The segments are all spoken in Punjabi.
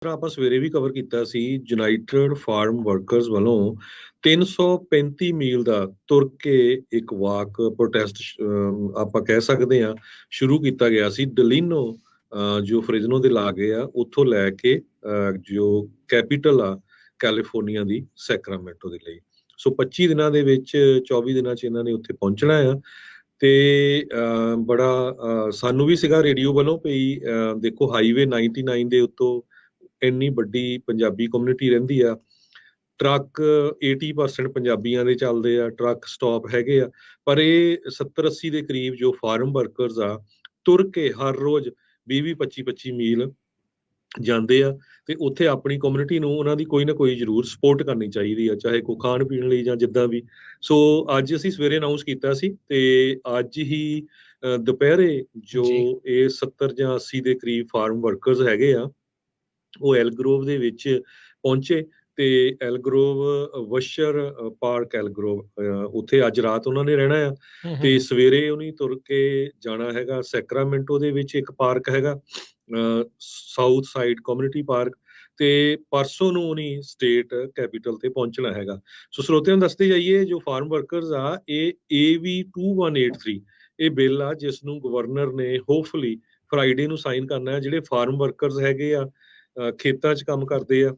ਤਰ੍ਹਾਂ ਆਪਾਂ ਸਵੇਰੇ ਵੀ ਕਵਰ ਕੀਤਾ ਸੀ। ਯੂਨਾਈਟਿਡ ਫਾਰਮ ਵਰਕਰਸ ਵੱਲੋਂ 335 ਮੀਲ ਦਾ ਤੁਰ ਕੇ ਇੱਕ ਵਾਕ ਪ੍ਰੋਟੈਸਟ ਆਪਾਂ ਕਹਿ ਸਕਦੇ ਹਾਂ ਸ਼ੁਰੂ ਕੀਤਾ ਗਿਆ ਸੀ। ਡਲੀਨੋ ਜੋ ਫ੍ਰਿਜ਼ਨੋ ਦੇ ਲਾਗੇ ਆ, ਉੱਥੋਂ ਲੈ ਕੇ ਜੋ ਕੈਪੀਟਲ ਆ ਕੈਲੀਫੋਰਨੀਆ ਦੀ, ਸੈਕਰਾਮੈਂਟੋ ਦੇ ਲਈ। ਸੋ 25 ਦਿਨਾਂ ਦੇ ਵਿੱਚ 24 ਦਿਨਾਂ 'ਚ ਇਹਨਾਂ ਨੇ ਉੱਥੇ ਪਹੁੰਚਣਾ ਆ। ਤੇ ਬੜਾ ਸਾਨੂੰ ਵੀ ਸੀਗਾ ਰੇਡੀਓ ਵੱਲੋਂ ਵੀ ਦੇਖੋ ਹਾਈਵੇ 99 ਦੇ ਉੱਤੋਂ ਇੰਨੀ ਵੱਡੀ ਪੰਜਾਬੀ ਕਮਿਊਨਿਟੀ ਰਹਿੰਦੀ ਆ। ਟਰੱਕ 80% ਪੰਜਾਬੀਆਂ ਦੇ ਚੱਲਦੇ ਆ, ਟਰੱਕ ਸਟਾਪ ਹੈਗੇ ਆ, ਪਰ ਇਹ 70-80 ਦੇ ਕਰੀਬ ਜੋ ਫਾਰਮ ਵਰਕਰਸ ਆ ਤੁਰ ਕੇ ਹਰ ਰੋਜ਼ 20-20 25-25 ਮੀਲ ਜਾਂਦੇ ਆ। ਤੇ ਉੱਥੇ ਆਪਣੀ ਕਮਿਊਨਿਟੀ ਨੂੰ ਉਹਨਾਂ ਦੀ ਕੋਈ ਨਾ ਕੋਈ ਜ਼ਰੂਰ ਸਪੋਰਟ ਕਰਨੀ ਚਾਹੀਦੀ ਆ, ਚਾਹੇ ਕੋਈ ਖਾਣ ਪੀਣ ਲਈ ਜਾਂ ਜਿੱਦਾਂ ਵੀ। ਸੋ ਅੱਜ ਅਸੀਂ ਸਵੇਰੇ ਅਨਾਉਂਸ ਕੀਤਾ ਸੀ ਤੇ ਅੱਜ ਹੀ ਦੁਪਹਿਰੇ ਜੋ ਜੀ ਇਹ 70 ਜਾਂ 80 ਦੇ ਕਰੀਬ ਫਾਰਮ ਵਰਕਰਸ ਹੈਗੇ ਆ, ਉਹ ਐਲਗਰੋਵ ਦੇ ਵਿੱਚ ਪਹੁੰਚੇ। ਤੇ ਐਲਗਰੋਵ ਵਸ਼ਰ ਪਾਰਕ ਐਲਗਰੋਵ, ਉੱਥੇ ਅੱਜ ਰਾਤ ਉਹਨਾਂ ਨੇ ਰਹਿਣਾ ਆ। ਤੇ ਸਵੇਰੇ ਉਹਨੇ ਤੁਰ ਕੇ ਜਾਣਾ ਹੈਗਾ ਸੈਕਰਾਮੈਂਟੋ ਦੇ ਵਿੱਚ ਇੱਕ ਪਾਰਕ ਹੈਗਾ, ਸਾਊਥ ਸਾਈਡ ਕਮਿਊਨਿਟੀ ਪਾਰਕ। ਤੇ ਪਰਸੋਂ ਨੂੰ ਉਹਨੇ ਸਟੇਟ ਕੈਪੀਟਲ ਤੇ ਪਹੁੰਚਣਾ ਹੈਗਾ। ਸੋ ਸਰੋਤਿਆਂ ਨੂੰ ਦੱਸਦੇ ਜਾਈਏ, ਜੋ ਫਾਰਮ ਵਰਕਰਸ ਆ, ਇਹ AV 2183 ਇਹ ਬਿੱਲ ਆ ਜਿਸ ਨੂੰ ਗਵਰਨਰ ਨੇ ਹੋਪਫੁਲੀ ਫਰਾਈਡੇ ਨੂੰ ਸਾਈਨ ਕਰਨਾ ਹੈ। ਜਿਹੜੇ ਫਾਰਮ ਵਰਕਰਸ ਹੈਗੇ ਆ, ਖੇਤਾਂ 'ਚ ਕੰਮ ਕਰਦੇ ਆ,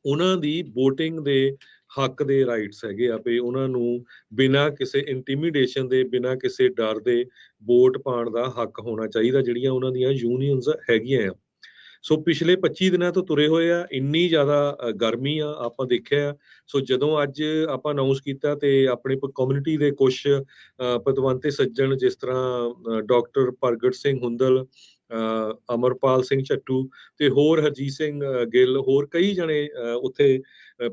ਉਹਨਾਂ ਦੀ ਵੋਟਿੰਗ ਦੇ ਹੱਕ ਦੇ ਰਾਈਟਸ ਹੈਗੇ ਆ ਵੀ ਉਹਨਾਂ ਨੂੰ ਬਿਨਾਂ ਕਿਸੇ ਇੰਟੀਮੀਡੇਸ਼ਨ ਦੇ, ਬਿਨਾਂ ਕਿਸੇ ਡਰ ਦੇ ਵੋਟ ਪਾਉਣ ਦਾ ਹੱਕ ਹੋਣਾ ਚਾਹੀਦਾ, ਜਿਹੜੀਆਂ ਉਹਨਾਂ ਦੀਆਂ ਯੂਨੀਅਨਸ ਹੈਗੀਆਂ ਆ। ਸੋ ਪਿਛਲੇ 25 ਦਿਨਾਂ ਤੋਂ ਤੁਰੇ ਹੋਏ ਆ। ਇੰਨੀ ਜ਼ਿਆਦਾ ਗਰਮੀ ਆ, ਆਪਾਂ ਦੇਖਿਆ। ਸੋ ਜਦੋਂ ਅੱਜ ਆਪਾਂ ਅਨਾਉਂਸ ਕੀਤਾ ਤੇ ਆਪਣੇ ਕਮਿਊਨਿਟੀ ਦੇ ਕੁਛ ਪਤਵੰਤੇ ਸੱਜਣ, ਜਿਸ ਤਰ੍ਹਾਂ ਡਾਕਟਰ ਪ੍ਰਗਟ ਸਿੰਘ ਹੁੰਦਲ, ਅਮਰਪਾਲ ਸਿੰਘ ਚੱਟੂ ਤੇ ਹੋਰ ਹਰਜੀਤ ਸਿੰਘ ਗਿੱਲ, ਹੋਰ ਕਈ ਜਣੇ ਉੱਥੇ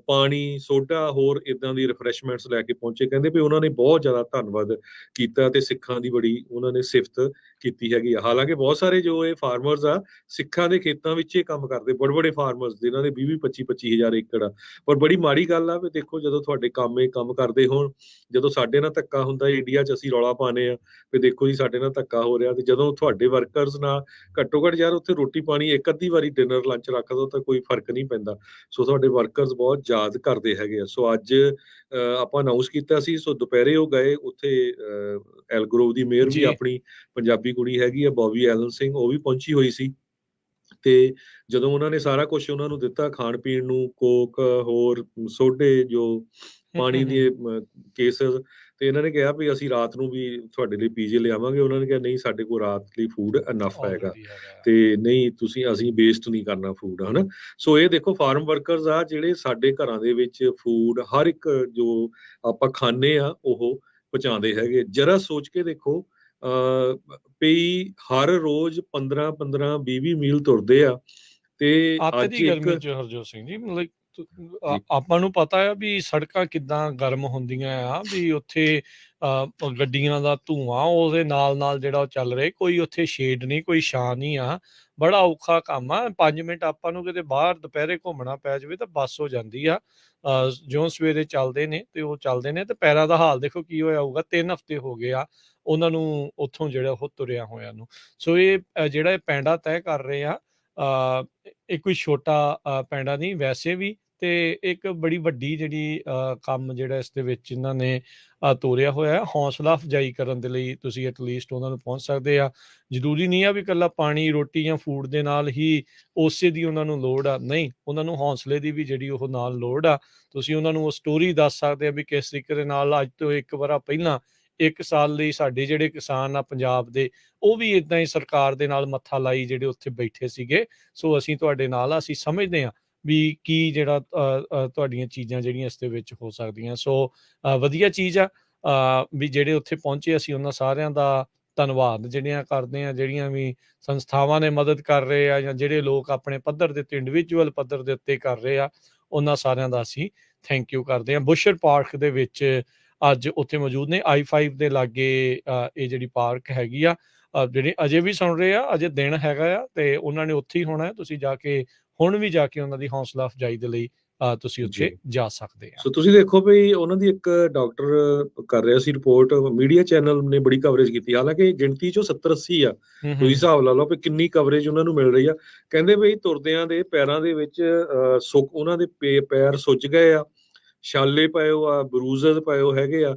ਪਾਣੀ, ਸੋਡਾ, ਹੋਰ ਇਦਾਂ ਦੀ ਰਿਫਰੈਸ਼ਮੈਂਟਸ ਲੈ ਕੇ ਪਹੁੰਚੇ। ਕਹਿੰਦੇ ਵੀ ਉਹਨਾਂ ਨੇ ਬਹੁਤ ਜ਼ਿਆਦਾ ਧੰਨਵਾਦ ਕੀਤਾ ਤੇ ਸਿੱਖਾਂ ਦੀ ਬੜੀ ਉਹਨਾਂ ਨੇ ਸਿਫਤ ਕੀਤੀ ਹੈਗੀ ਆ। ਹਾਲਾਂਕਿ ਬਹੁਤ ਸਾਰੇ ਜੋ ਇਹ ਫਾਰਮਰਸ ਆ, ਸਿੱਖਾਂ ਦੇ ਖੇਤਾਂ ਵਿੱਚ ਇਹ ਕੰਮ ਕਰਦੇ, ਬੜੇ ਬੜੇ ਫਾਰਮਰਸ ਜਿਨ੍ਹਾਂ ਦੇ 20-20 25-25 ਹਜ਼ਾਰ ਏਕੜ ਆ। ਪਰ ਬੜੀ ਮਾੜੀ ਗੱਲ ਆ ਵੀ ਦੇਖੋ, ਜਦੋਂ ਤੁਹਾਡੇ ਕੰਮ ਇਹ ਕੰਮ ਕਰਦੇ ਹੋਣ, ਜਦੋਂ ਸਾਡੇ ਨਾਲ ਧੱਕਾ ਹੁੰਦਾ ਇੰਡੀਆ 'ਚ, ਅਸੀਂ ਰੌਲਾ ਪਾਉਂਦੇ ਆ ਵੀ ਦੇਖੋ ਜੀ ਸਾਡੇ ਨਾਲ ਧੱਕਾ ਹੋ ਰਿਹਾ, ਤੇ ਜਦੋਂ ਤੁਹਾਡੇ ਵਰਕਰਸ ਨਾਲ ਘੱਟੋ ਘੱਟ ਯਾਰ ਉੱਥੇ ਰੋਟੀ ਪਾਣੀ ਇੱਕ ਅੱਧੀ ਵਾਰੀ ਡਿਨਰ ਲੰਚ ਰੱਖ ਦੋ ਤਾਂ ਕੋਈ ਫਰਕ ਨਹੀਂ ਪੈਂਦਾ। ਸੋ ਤੁਹਾਡੇ ਵਰਕਰਸ ਬਹੁਤ ਯਾਦ ਕਰਦੇ ਹੈਗੇ ਆ। ਸੋ ਅੱਜ ਆਪਾਂ ਅਨਾਉਂਸ ਕੀਤਾ ਸੀ। ਸੋ ਦੁਪਹਿਰੇ ਉਹ ਗਏ ਉੱਥੇ। ਐਲਗਰੋਵ ਦੀ ਮੇਅਰ ਵੀ ਜੀ ਆਪਣੀ ਪੰਜਾਬੀ ਕੁੜੀ ਹੈਗੀ ਆ, ਬੋਬੀ ਐਲਨ ਸਿੰਘ, ਉਹ ਵੀ ਪਹੁੰਚੀ ਹੋਈ ਸੀ। ਤੇ ਜਦੋਂ ਉਹਨਾਂ ਨੇ ਸਾਰਾ ਕੁਝ ਉਹਨਾਂ ਨੂੰ ਦਿੱਤਾ ਖਾਣ ਪੀਣ ਨੂੰ, ਕੋਕ, ਹੋਰ ਸੋਡੇ, ਜੋ ਪਾਣੀ ਦੇ ਕੇਸਸ, ਤੇ ਇਹਨਾਂ ਨੇ ਕਿਹਾ ਵੀ ਅਸੀਂ ਰਾਤ ਨੂੰ ਵੀ ਤੁਹਾਡੇ ਲਈ ਪੀਜੇ ਲਿਆਵਾਂਗੇ। ਉਹਨਾਂ ਨੇ ਕਿਹਾ ਨਹੀਂ, ਸਾਡੇ ਕੋਲ ਰਾਤ ਲਈ ਫੂਡ ਇਨਫ ਹੈਗਾ, ਆਲਰੇਡੀ ਹੈਗਾ। ਤੇ ਨਹੀਂ ਅਸੀਂ ਵੇਸਟ ਨਹੀਂ ਕਰਨਾ ਫੂਡ, ਹਨਾ। ਸੋ ਇਹ ਦੇਖੋ ਫਾਰਮ ਵਰਕਰਸ ਆ ਜਿਹੜੇ ਸਾਡੇ ਘਰਾਂ ਦੇ ਵਿੱਚ ਫੂਡ ਹਰ ਇੱਕ ਜੋ ਆਪਾਂ ਖਾਂਦੇ ਆ ਉਹ ਪਹੁੰਚਾਉਂਦੇ ਹੈਗੇ। ਜਰਾ ਸੋਚ ਕੇ ਦੇਖੋ, ਵੀ ਹਰ ਰੋਜ਼ 15-15 20-20 ਮੀਲ ਤੁਰਦੇ ਆ। ਤੇ ਅੱਤ ਅੱਜ ਦੀ ਇੱਕ ਗਰਮੀ ਚ ਹਰਜੋਤ ਸਿੰਘ ਜੀ, ਮਤਲਬ ਜੀ ਆਪਾਂ ਨੂੰ ਪਤਾ ਆ ਵੀ ਸੜਕਾਂ ਕਿੱਦਾਂ ਗਰਮ ਹੁੰਦੀਆਂ ਆ, ਵੀ ਉੱਥੇ ਗੱਡੀਆਂ ਦਾ ਧੂੰਆਂ ਉਹਦੇ ਨਾਲ ਨਾਲ ਜਿਹੜਾ ਉਹ ਚੱਲ ਰਿਹਾ, ਕੋਈ ਉੱਥੇ ਸ਼ੇਡ ਨਹੀਂ, ਕੋਈ ਛਾਂ ਨਹੀਂ ਆ। ਬੜਾ ਔਖਾ ਕੰਮ ਆ। 5 ਮਿੰਟ ਆਪਾਂ ਨੂੰ ਕਿਤੇ ਬਾਹਰ ਦੁਪਹਿਰੇ ਘੁੰਮਣਾ ਪੈ ਜਾਵੇ ਤਾਂ ਬੱਸ ਹੋ ਜਾਂਦੀ ਆ। ਜਿਉਂ ਸਵੇਰੇ ਚੱਲਦੇ ਨੇ ਤੇ ਉਹ ਚੱਲਦੇ ਨੇ, ਤੇ ਪੈਰਾਂ ਦਾ ਹਾਲ ਦੇਖੋ ਕੀ ਹੋਇਆ ਹੋਊਗਾ। 3 ਹਫ਼ਤੇ ਹੋ ਗਏ ਆ ਉਹਨਾਂ ਨੂੰ ਉੱਥੋਂ ਜਿਹੜਾ ਉਹ ਤੁਰਿਆ ਹੋਇਆ ਨੂੰ। ਸੋ ਇਹ ਜਿਹੜਾ ਇਹ ਪੈਂਡਾ ਤੈਅ ਕਰ ਰਹੇ ਆ, ਇਹ ਕੋਈ ਛੋਟਾ ਪੈਂਡਾ ਨਹੀਂ ਵੈਸੇ ਵੀ, ਤੇ ਇੱਕ ਬੜੀ ਵੱਡੀ ਜਿਹੜੀ ਕੰਮ ਜਿਹੜਾ ਇਸ ਦੇ ਵਿੱਚ ਇਹਨਾਂ ਨੇ ਤੋਰਿਆ ਹੋਇਆ। ਹੌਸਲਾ ਅਫਜਾਈ ਕਰਨ ਦੇ ਲਈ ਤੁਸੀਂ ਐਟਲੀਸਟ ਉਹਨਾਂ ਨੂੰ ਪਹੁੰਚ ਸਕਦੇ ਆ। ਜ਼ਰੂਰੀ ਨਹੀਂ ਆ ਵੀ ਇਕੱਲਾ ਪਾਣੀ, ਰੋਟੀ ਜਾਂ ਫੂਡ ਦੇ ਨਾਲ ਹੀ ਉਸੇ ਦੀ ਉਹਨਾਂ ਨੂੰ ਲੋੜ ਆ, ਨਹੀਂ, ਉਹਨਾਂ ਨੂੰ ਹੌਸਲੇ ਦੀ ਵੀ ਜਿਹੜੀ ਉਹ ਨਾਲ ਲੋੜ ਆ। ਤੁਸੀਂ ਉਹਨਾਂ ਨੂੰ ਉਹ ਸਟੋਰੀ ਦੱਸ ਸਕਦੇ ਆ ਵੀ ਕਿਸ ਤਰੀਕੇ ਦੇ ਨਾਲ ਅੱਜ ਤੋਂ 1 ਵਰ੍ਹਾ ਪਹਿਲਾਂ 1 ਸਾਲ ਲਈ ਸਾਡੇ ਜਿਹੜੇ ਕਿਸਾਨ ਆ ਪੰਜਾਬ ਦੇ, ਉਹ ਵੀ ਇੱਦਾਂ ਹੀ ਸਰਕਾਰ ਦੇ ਨਾਲ ਮੱਥਾ ਲਾਈ ਜਿਹੜੇ ਉੱਥੇ ਬੈਠੇ ਸੀਗੇ। ਸੋ ਅਸੀਂ ਤੁਹਾਡੇ ਨਾਲ ਆ, ਅਸੀਂ ਸਮਝਦੇ ਹਾਂ ਵੀ ਕੀ ਜਿਹੜਾ ਤੁਹਾਡੀਆਂ ਚੀਜ਼ਾਂ ਜਿਹੜੀਆਂ ਇਸ ਦੇ ਵਿੱਚ ਹੋ ਸਕਦੀਆਂ। ਸੋ ਵਧੀਆ ਚੀਜ਼ ਆ ਵੀ ਜਿਹੜੇ ਉੱਥੇ ਪਹੁੰਚੇ। ਅਸੀਂ ਉਹਨਾਂ ਸਾਰਿਆਂ ਦਾ ਧੰਨਵਾਦ ਜਿਹੜੀਆਂ ਕਰਦੇ ਆ, ਜਿਹੜੀਆਂ ਵੀ ਸੰਸਥਾਵਾਂ ਨੇ ਮਦਦ ਕਰ ਰਹੇ ਆ ਜਾਂ ਜਿਹੜੇ ਲੋਕ ਆਪਣੇ ਪੱਧਰ ਦੇ ਉੱਤੇ, ਇੰਡੀਵਿਜੂਅਲ ਪੱਧਰ ਦੇ ਉੱਤੇ ਕਰ ਰਹੇ ਆ, ਉਹਨਾਂ ਸਾਰਿਆਂ ਦਾ ਅਸੀਂ ਥੈਂਕ ਯੂ ਕਰਦੇ ਹਾਂ। ਬੁਸ਼ਰ ਪਾਰਕ ਦੇ ਵਿੱਚ ਅੱਜ ਉੱਥੇ ਮੌਜੂਦ ਨੇ। I-5 ਦੇ ਲਾਗੇ ਇਹ ਜਿਹੜੀ ਪਾਰਕ ਹੈਗੀ ਆ, ਜਿਹੜੇ ਅਜੇ ਵੀ ਸੁਣ ਰਹੇ ਆ, ਅਜੇ ਦਿਨ ਹੈਗਾ ਆ ਤੇ ਉਹਨਾਂ ਨੇ ਉੱਥੇ ਹੀ ਹੋਣਾ। ਤੁਸੀਂ ਜਾ ਕੇ ਹੁਣ ਵੀ ਜਾ ਕੇ ਉਹਨਾਂ ਦੀ ਹੌਸਲਾ ਅਫਜਾਈ ਦੇ ਲਈ ਤੁਸੀਂ ਜੀ। ਉੱਥੇ ਜਾ ਸਕਦੇ ਆ। ਸੋ ਤੁਸੀਂ ਦੇਖੋ ਵੀ ਉਹਨਾਂ ਦੀ ਇੱਕ ਡਾਕਟਰ ਕਰ ਰਿਹਾ ਸੀ ਰਿਪੋਰਟ, ਮੀਡੀਆ ਚੈਨਲ ਨੇ ਬੜੀ ਕਵਰੇਜ ਕੀਤੀ, ਹਾਲਾਂਕਿ ਗਿਣਤੀ ਚੋਂ 70-80 ਆ। ਤੁਸੀਂ ਹਿਸਾਬ ਲਾ ਲਓ ਵੀ ਕਿੰਨੀ ਕਵਰੇਜ ਉਹਨਾਂ ਨੂੰ ਮਿਲ ਰਹੀ ਆ। ਕਹਿੰਦੇ ਬਈ ਤੁਰਦਿਆਂ ਦੇ ਪੈਰਾਂ ਦੇ ਵਿੱਚ ਸੁੱਕ, ਉਹਨਾਂ ਦੇ ਪੈਰ ਸੁੱਜ ਗਏ ਆ, ਛਾਲੇ ਪਏ ਆ, ਬਰੂਜ਼ਰ ਪਏ ਹੈਗੇ ਆ,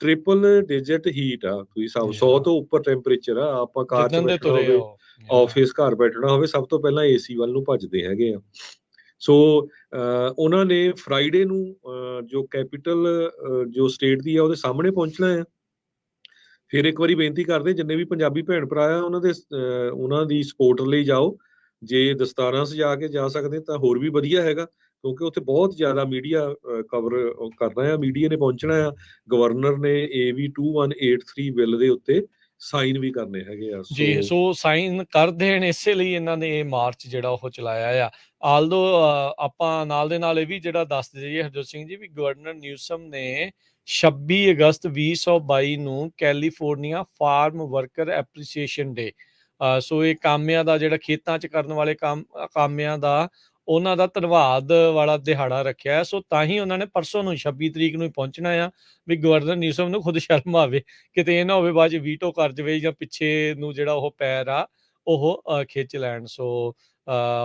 ਟ੍ਰਿਪਲ ਡਿਜਿਟ ਹੀਟ ਆ। ਤੁਸੀਂ ਹਿਸਾਬ 100 ਤੋਂ ਉੱਪਰ ਟੈਂਪਰੇਚਰ ਆ। ਆਪਾਂ ਕਾਰ 'ਚ ਜਿੱਦਣ ਦੇ ਬੈਠਣਾ ਤੁਰੇ ਹੋਵੇ, ਉਹ ਆਫਿਸ ਘਰ ਬੈਠਣਾ ਹੋਵੇ, ਸਭ ਤੋਂ ਪਹਿਲਾਂ ਏਸੀ ਵੱਲ ਨੂੰ ਭੱਜਦੇ ਹੈਗੇ ਆ। ਸੋ ਉਹਨਾਂ ਨੇ ਫਰਾਈਡੇ ਨੂੰ ਜੋ ਕੈਪੀਟਲ ਜੋ ਸਟੇਟ ਦੀ ਆ ਉਹਦੇ ਸਾਹਮਣੇ ਪਹੁੰਚਣਾ ਆ। ਫਿਰ ਇੱਕ ਵਾਰੀ ਬੇਨਤੀ ਕਰਦੇ, ਜਿੰਨੇ ਵੀ ਪੰਜਾਬੀ ਭੈਣ ਭਰਾ ਆ ਉਹਨਾਂ ਦੀ ਸਪੋਰਟ ਲਈ ਜਾਓ। ਜੇ ਦਸਤਾਰਾਂ ਸਜਾ ਕੇ ਜਾ ਸਕਦੇ ਤਾਂ ਹੋਰ ਵੀ ਵਧੀਆ ਹੈਗਾ, ਕਿਉਂਕਿ ਉੱਥੇ ਬਹੁਤ ਜ਼ਿਆਦਾ ਮੀਡੀਆ ਕਵਰ ਕਰਨਾ ਆ, ਮੀਡੀਆ ਨੇ ਪਹੁੰਚਣਾ ਆ। ਗਵਰਨਰ ਨੇ AB 2183 ਬਿੱਲ ਦੇ ਉੱਤੇ ਸਾਈਨ ਵੀ ਕਰਨੇ ਹੈਗੇ ਆ। ਜੀ, ਸੋ ਸਾਈਨ ਕਰ ਦੇਣ, ਇਸੇ ਲਈ ਇਹਨਾਂ ਨੇ ਇਹ ਮਾਰਚ ਜਿਹੜਾ ਉਹ ਚਲਾਇਆ ਆ। ਆਲਦੋ ਆਪਾਂ ਨਾਲ ਦੇ ਨਾਲ ਇਹ ਵੀ ਜਿਹੜਾ ਦੱਸ ਦਈਏ ਹਰਜੋਤ ਸਿੰਘ ਜੀ, ਵੀ ਗਵਰਨਰ ਨਿਊਸਮ ਨੇ 26 ਅਗਸਤ 2022 ਨੂੰ ਕੈਲੀਫੋਰਨੀਆ ਫਾਰਮ ਵਰਕਰ ਐਪਰੀਸੀਏਸ਼ਨ ਡੇ, ਸੋ ਇਹ ਕਾਮਿਆਂ ਦਾ ਜਿਹੜਾ ਖੇਤਾਂ 'ਚ ਕਰਨ ਵਾਲੇ ਕਾਮਿਆਂ ਦਾ, ਉਹਨਾਂ ਦਾ ਧੰਨਵਾਦ ਵਾਲਾ ਦਿਹਾੜਾ ਰੱਖਿਆ। ਸੋ ਤਾਂ ਹੀ ਉਹਨਾਂ ਨੇ ਪਰਸੋਂ ਨੂੰ 26 ਤਰੀਕ ਨੂੰ ਹੀ ਪਹੁੰਚਣਾ ਆ, ਵੀ ਗਵਰਨਰ ਨਿਊਸਮ ਨੂੰ ਖੁਦ ਸ਼ਰਮ ਆਵੇ, ਕਿਤੇ ਇਹ ਨਾ ਹੋਵੇ ਬਾਅਦ 'ਚ ਵੀਟੋ ਕਰ ਜਾਵੇ ਜਾਂ ਪਿੱਛੇ ਨੂੰ ਜਿਹੜਾ ਉਹ ਪੈਰ ਆ ਉਹ ਖਿੱਚ ਲੈਣ। ਸੋ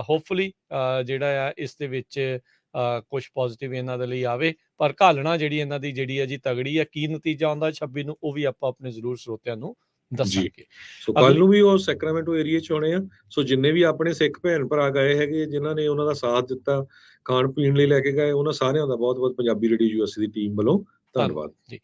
ਹੋਪਫੁਲੀ ਜਿਹੜਾ ਆ ਇਸ ਦੇ ਵਿੱਚ ਕੁਝ ਪੋਜ਼ਿਟਿਵ ਇਹਨਾਂ ਦੇ ਲਈ ਆਵੇ, ਪਰ ਘਾਲਣਾ ਜਿਹੜੀ ਇਹਨਾਂ ਦੀ ਜਿਹੜੀ ਆ ਜੀ ਤਗੜੀ ਆ। ਕੀ ਨਤੀਜਾ ਆਉਂਦਾ 26 ਨੂੰ ਉਹ ਵੀ ਆਪਾਂ ਆਪਣੇ ਜ਼ਰੂਰ ਸਰੋਤਿਆਂ ਨੂੰ ਦੱਸਾਂਗੇ। ਸੋ ਕੱਲ ਨੂੰ ਵੀ ਉਹ ਸੈਕਰਾਮੈਂਟੋ ਏਰੀਆ 'ਚ ਆਉਣੇ ਆ। ਸੋ ਜਿੰਨੇ ਵੀ ਆਪਣੇ ਸਿੱਖ ਭੈਣ ਭਰਾ ਗਏ ਹੈਗੇ, ਜਿਨ੍ਹਾਂ ਨੇ ਉਹਨਾਂ ਦਾ ਸਾਥ ਦਿੱਤਾ, ਖਾਣ ਪੀਣ ਲਈ ਲੈ ਕੇ ਗਏ, ਉਹਨਾਂ ਸਾਰਿਆਂ ਦਾ ਬਹੁਤ ਬਹੁਤ ਪੰਜਾਬੀ ਰੇਡੀਓ USA ਦੀ ਟੀਮ ਵੱਲੋਂ ਧੰਨਵਾਦ ਜੀ।